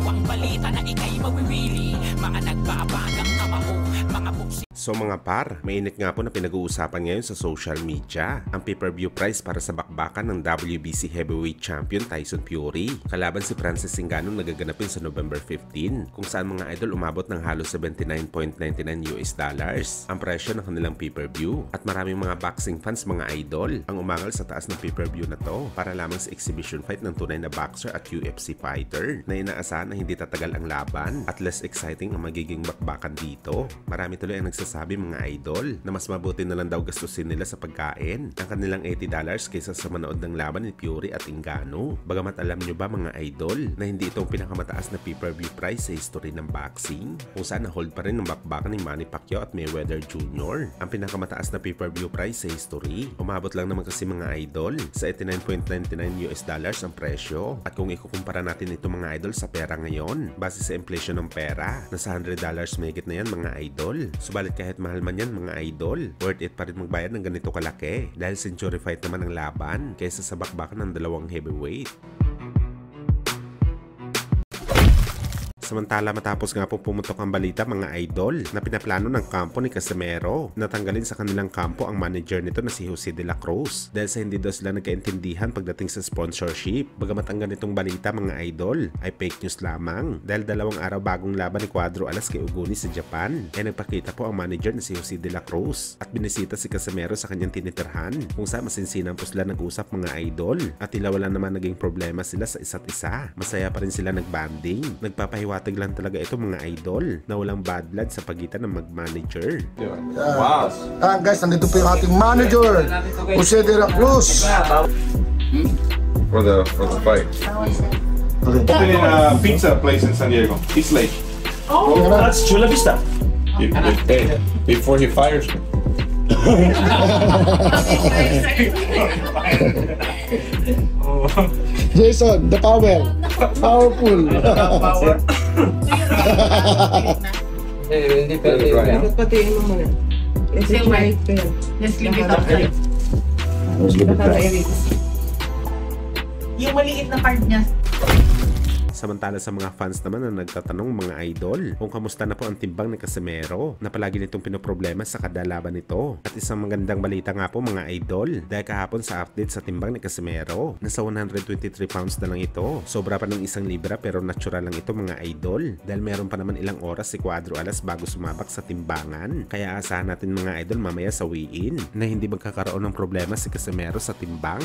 ang balita na ikay mawiwili. Mga nagbabagang kamao, mga buksi. So mga par, mainit nga po na pinag-uusapan ngayon sa social media ang pay-per-view price para sa bakbakan ng WBC Heavyweight Champion Tyson Fury kalaban si Francis Ngannou nagaganapin sa November 15, kung saan mga idol umabot ng halos $79.99 ang presyo ng kanilang pay-per-view, at maraming mga boxing fans mga idol ang umangal sa taas ng pay-per-view na to para lamang sa exhibition fight ng tunay na boxer at UFC fighter na inaasahan na hindi tatagal ang laban at less exciting ang magiging bakbakan dito. Marami tuloy ang nagsasabi mga idol na mas mabuti na lang daw gastusin nila sa pagkain ang kanilang $80 kaysa sa manood ng laban ni Fury at Ngannou. Bagamat alam nyo ba mga idol na hindi itong pinakamataas na pay-per-view price sa history ng boxing, kung saan na-hold pa rin ng bakbakan ni Manny Pacquiao at Mayweather Jr. Ang pinakamataas na pay-per-view price sa history. Umabot lang naman kasi mga idol sa $89.99 ang presyo, at kung ikukumpara natin ito mga idol sa pera ngayon base sa inflation ng pera, nasa $100 mahigit na yan mga idol. Subalit kahit mahal man yan mga idol, worth it pa rin magbayad ng ganito kalaki dahil century fight naman ang laban kaysa sa bakbakan ng dalawang heavyweight. Samantala matapos nga po pumutok ang balita mga idol na pinaplano ng kampo ni Casimero na tanggalin sa kanilang kampo ang manager nito na si Jose de la Cruz dahil sa hindi daw sila nagkaintindihan pagdating sa sponsorship. Bagamat ang ganitong balita mga idol ay fake news lamang dahil 2 araw bagong laban ni Cuadro Alas kay Uguni sa Japan ay nagpakita po ang manager na si Jose de la Cruz at binisita si Casimero sa kanyang tinitirhan, kung saan masinsinan po sila nag-usap mga idol at tila wala naman naging problema sila sa isa't isa. Masaya pa rin sila nagbanding. Nagpapahiwatig lang talaga ito mga idol na walang bad blood sa pagitan ng mag-manager. Wow. Guys, nandito po yung ating manager, Jose de la Cruz. For the fight. Opening a pizza place in San Diego. East Lake. Oh, that's Chula Vista. Before he fires me. Jason, the power. Powerful. Hindi pwede. Pati mo muna. It's white. Let's leave it up. Yung maliit na card niya. Samantala sa mga fans naman na nagtatanong mga idol kung kamusta na po ang timbang ni Casimero na palagi nitong pinoproblema sa kada laban nito. At isang magandang balita nga po mga idol dahil kahapon sa update sa timbang ni Casimero, nasa 123 pounds na lang ito. Sobra pa ng 1 libra pero natural lang ito mga idol dahil meron pa naman ilang oras si Cuadro Alas bago sumabak sa timbangan. Kaya asahan natin mga idol mamaya sa weigh-in na hindi magkakaroon ng problema si Casimero sa timbang.